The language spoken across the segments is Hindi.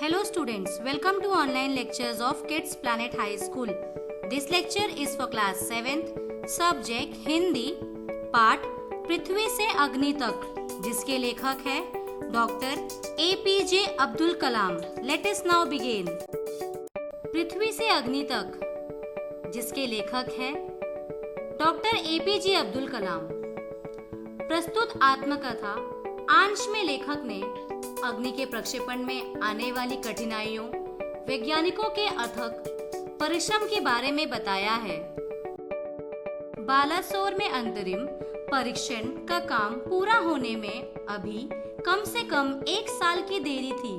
Hello students, welcome to online lectures of Kids Planet High School. This lecture is for class 7th, subject Hindi, पाठ पृथ्वी से अग्नि तक, जिसके लेखक है doctor APJ Abdul Kalam. Let us now begin. पृथ्वी से अग्नि तक, जिसके लेखक है डॉक्टर APJ अब्दुल कलाम. प्रस्तुत आत्मकथा अंश में लेखक ने अग्नि के प्रक्षेपण में आने वाली कठिनाइयों, वैज्ञानिकों के अथक परिश्रम के बारे में बताया है. बालासोर में अंतरिम परीक्षण का काम पूरा होने में अभी कम से कम 1 साल की देरी थी.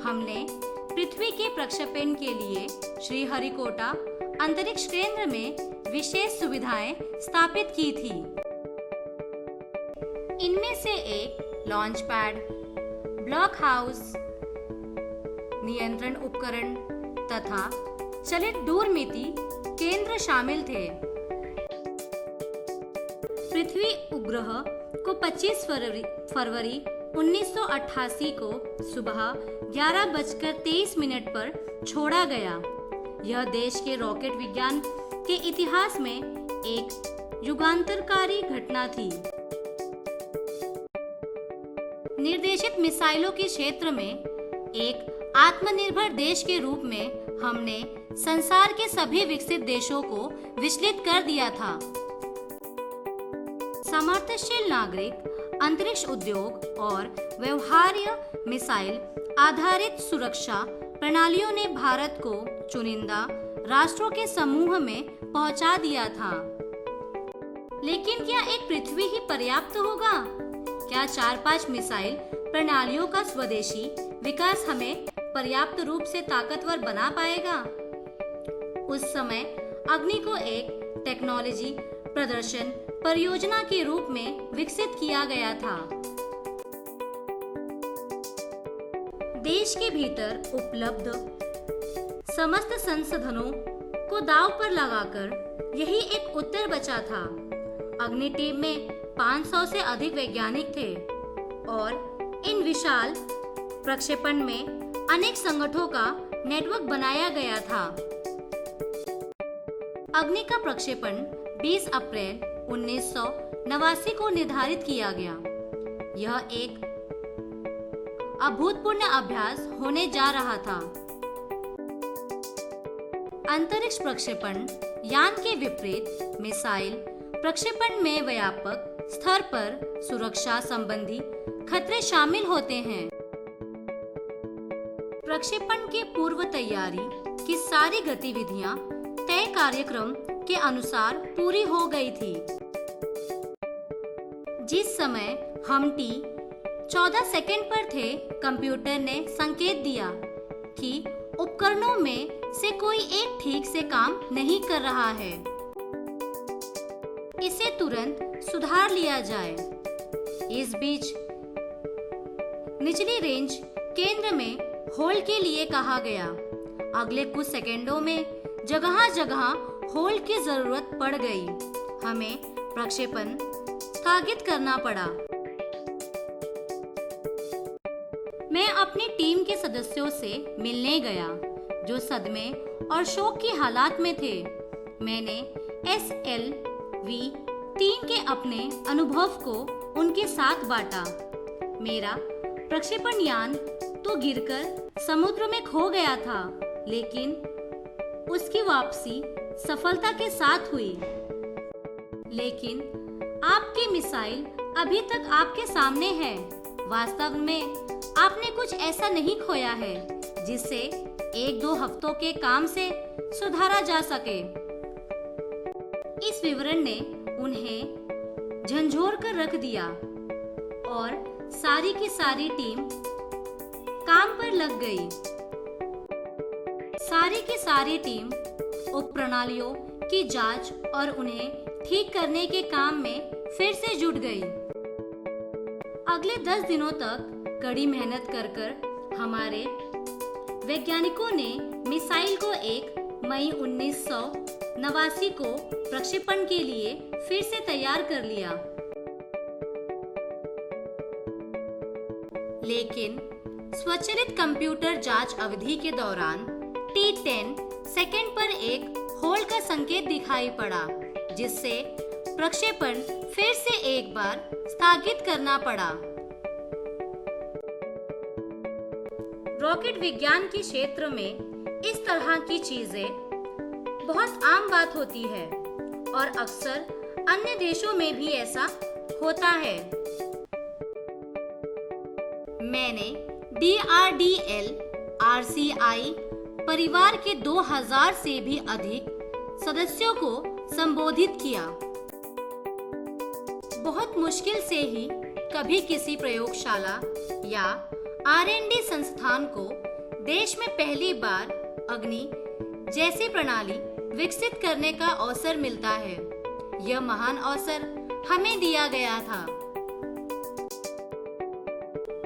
हमने पृथ्वी के प्रक्षेपण के लिए श्रीहरिकोटा अंतरिक्ष केंद्र में विशेष सुविधाएं स्थापित की थी. इनमें से एक लॉन्च पैड, ब्लॉक हाउस, नियंत्रण उपकरण तथा चलित दूरमिति केंद्र शामिल थे. पृथ्वी उपग्रह को 25 फरवरी 1988 को सुबह 11:23 पर छोड़ा गया. यह देश के रॉकेट विज्ञान के इतिहास में एक युगांतरकारी घटना थी. निर्देशित मिसाइलों के क्षेत्र में एक आत्मनिर्भर देश के रूप में हमने संसार के सभी विकसित देशों को विचलित कर दिया था. सामर्थ्यशील नागरिक, अंतरिक्ष उद्योग और व्यवहार्य मिसाइल आधारित सुरक्षा प्रणालियों ने भारत को चुनिंदा राष्ट्रों के समूह में पहुंचा दिया था. लेकिन क्या एक पृथ्वी ही पर्याप्त होगा? क्या 4-5 मिसाइल प्रणालियों का स्वदेशी विकास हमें पर्याप्त रूप से ताकतवर बना पाएगा? उस समय अग्नि को एक टेक्नोलॉजी प्रदर्शन परियोजना के रूप में विकसित किया गया था. देश के भीतर उपलब्ध समस्त संसाधनों को दांव पर लगाकर यही एक उत्तर बचा था. अग्नि टीम में 500 से अधिक वैज्ञानिक थे और इन विशाल प्रक्षेपण में अनेक संगठनों का नेटवर्क बनाया गया था. अग्नि का प्रक्षेपण 20 अप्रैल 1989 को निर्धारित किया गया. यह एक अभूतपूर्व अभ्यास होने जा रहा था. अंतरिक्ष प्रक्षेपण यान के विपरीत मिसाइल प्रक्षेपण में व्यापक स्तर पर सुरक्षा संबंधी खतरे शामिल होते हैं. प्रक्षेपण के पूर्व तैयारी की सारी गतिविधियां तय कार्यक्रम के अनुसार पूरी हो गई थी. जिस समय हम T14 सेकंड पर थे, कंप्यूटर ने संकेत दिया कि उपकरणों में से कोई एक ठीक से काम नहीं कर रहा है. इसे तुरंत सुधार लिया जाए. इस बीच निचली रेंज केंद्र में होल्ड के लिए कहा गया. अगले कुछ सेकंडों में जगह-जगह होल्ड की जरूरत पड़ गई. हमें प्रक्षेपण स्थगित करना पड़ा. मैं अपनी टीम के सदस्यों से मिलने गया, जो सदमे और शोक की हालात में थे. मैंने SLV-3 के अपने अनुभव को उनके साथ बांटा. मेरा प्रक्षेपण यान तो गिरकर समुद्र में खो गया था, लेकिन उसकी वापसी सफलता के साथ हुई. लेकिन आपकी मिसाइल अभी तक आपके सामने है. वास्तव में आपने कुछ ऐसा नहीं खोया है जिसे 1-2 हफ्तों के काम से सुधारा जा सके. इस विवरण ने उन्हें झंझोर कर रख दिया और सारी की सारी टीम काम पर लग गई. सारी की सारी टीम उपप्रणालियों की जांच और उन्हें ठीक करने के काम में फिर से जुट गई. अगले 10 दिनों तक कड़ी मेहनत कर हमारे वैज्ञानिकों ने मिसाइल को 1 मई 1989 को प्रक्षेपण के लिए फिर से तैयार कर लिया. लेकिन स्वचालित कंप्यूटर जांच अवधि के दौरान T10 सेकंड पर एक होल्ड का संकेत दिखाई पड़ा, जिससे प्रक्षेपण फिर से एक बार स्थगित करना पड़ा। रॉकेट विज्ञान के क्षेत्र में इस तरह की चीजें बहुत आम बात होती है और अक्सर अन्य देशों में भी ऐसा होता है। मैंने DRDL RCI परिवार के 2000 से भी अधिक सदस्यों को संबोधित किया। बहुत मुश्किल से ही कभी किसी प्रयोगशाला या R&D संस्थान को देश में पहली बार अग्नि जैसी प्रणाली विकसित करने का अवसर मिलता है। यह महान अवसर हमें दिया गया था।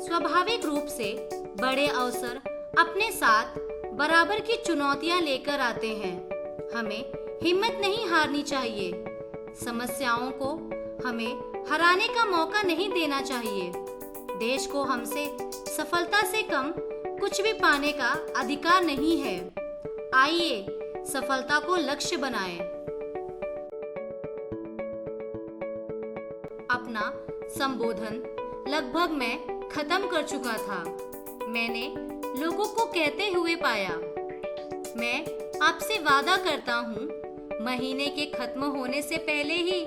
स्वाभाविक रूप से बड़े अवसर अपने साथ बराबर की चुनौतियां लेकर आते हैं। हमें हिम्मत नहीं हारनी चाहिए। समस्याओं को हमें हराने का मौका नहीं देना चाहिए। देश को हमसे सफलता से कम कुछ भी पाने का अधिकार नहीं है। आइए सफलता को लक्ष्य बनाएं। अपना संबोधन लगभग मैं खत्म कर चुका था। मैंने लोगों को कहते हुए पाया, मैं आपसे वादा करता हूँ, महीने के खत्म होने से पहले ही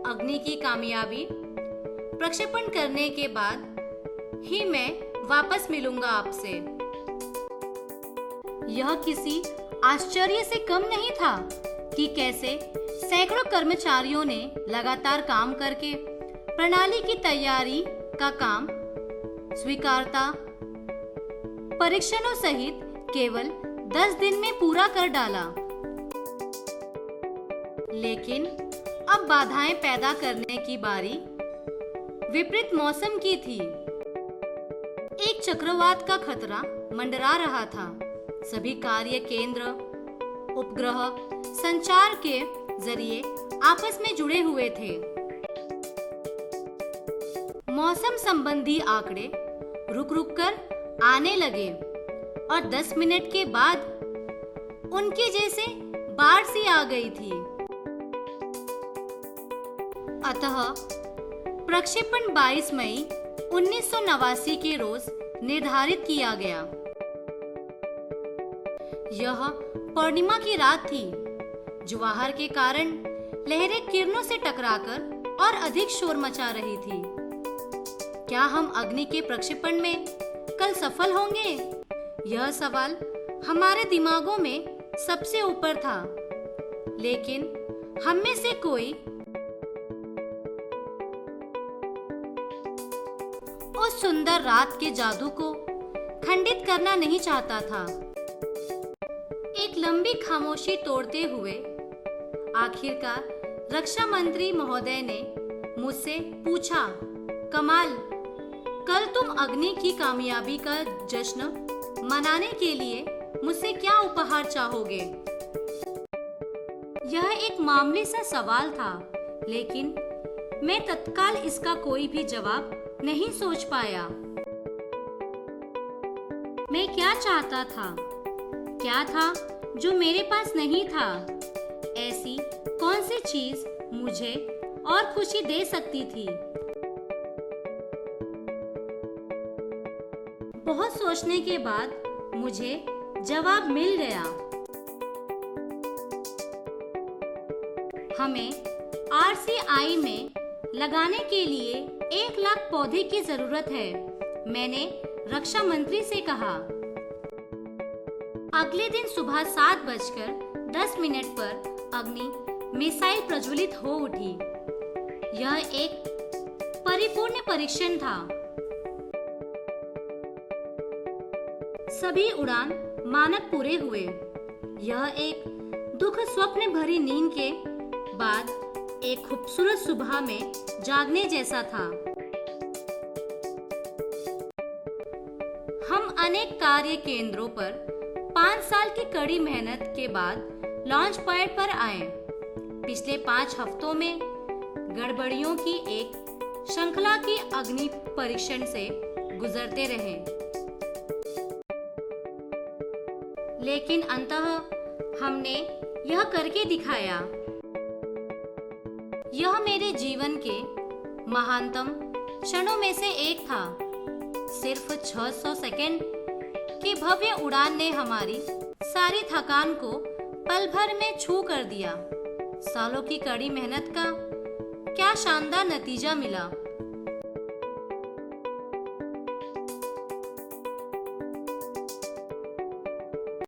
अग्नि की कामयाबी प्रक्षेपण करने के बाद ही मैं वापस मिलूंगा आपसे। यह किसी आश्चर्य से कम नहीं था कि कैसे सैकड़ों कर्मचारियों ने लगातार काम करके प्रणाली की तैयारी का काम स्वीकारता परीक्षणों सहित केवल 10 दिन में पूरा कर डाला। लेकिन अब बाधाएं पैदा करने की बारी विपरीत मौसम की थी। एक चक्रवात का खतरा मंडरा रहा था। सभी कार्य केंद्र उपग्रह संचार के जरिए आपस में जुड़े हुए थे। मौसम संबंधी आंकड़े रुक रुक कर आने लगे और 10 मिनट के बाद उनके जैसे बाढ़ सी आ गई थी। अतः प्रक्षेपण 22 मई 1989 के रोज निर्धारित किया गया। यह पूर्णिमा की रात थी। ज्वार के कारण लहरें किरणों से टकराकर और अधिक शोर मचा रही थी। क्या हम अग्नि के प्रक्षेपण में कल सफल होंगे? यह सवाल हमारे दिमागों में सबसे ऊपर था। लेकिन हम में से कोई उस सुंदर रात के जादू को खंडित करना नहीं चाहता था। एक लंबी खामोशी तोड़ते हुए आखिरकार रक्षा मंत्री महोदय ने मुझसे पूछा, कमाल, कल तुम अग्नि की कामयाबी का जश्न मनाने के लिए मुझसे क्या उपहार चाहोगे? यह एक मामूली सा सवाल था, लेकिन मैं तत्काल इसका कोई भी जवाब नहीं सोच पाया। मैं क्या चाहता था? क्या था जो मेरे पास नहीं था? ऐसी कौन सी चीज मुझे और खुशी दे सकती थी? बहुत सोचने के बाद मुझे जवाब मिल गया। हमें RCI में लगाने के लिए 1 लाख पौधे की जरूरत है। मैंने रक्षा मंत्री से कहा। अगले दिन सुबह 7:10 पर अग्नि मिसाइल प्रज्वलित हो उठी। यह एक परिपूर्ण परीक्षण था। सभी उड़ान मानक पूरे हुए। यह एक दुख स्वप्न भरी नींद के बाद एक खूबसूरत सुबह में जागने जैसा था। हम अनेक कार्य केंद्रों पर 5 साल की कड़ी मेहनत के बाद लॉन्च पैड पर आए। पिछले 5 हफ्तों में गड़बड़ियों की एक श्रृंखला की अग्नि परीक्षण से गुजरते रहे। लेकिन अंततः हमने यह करके दिखाया। यह मेरे जीवन के महानतम क्षणों में से एक था। सिर्फ 600 सेकंड की भव्य उड़ान ने हमारी सारी थकान को पल भर में छू कर दिया। सालों की कड़ी मेहनत का क्या शानदार नतीजा मिला।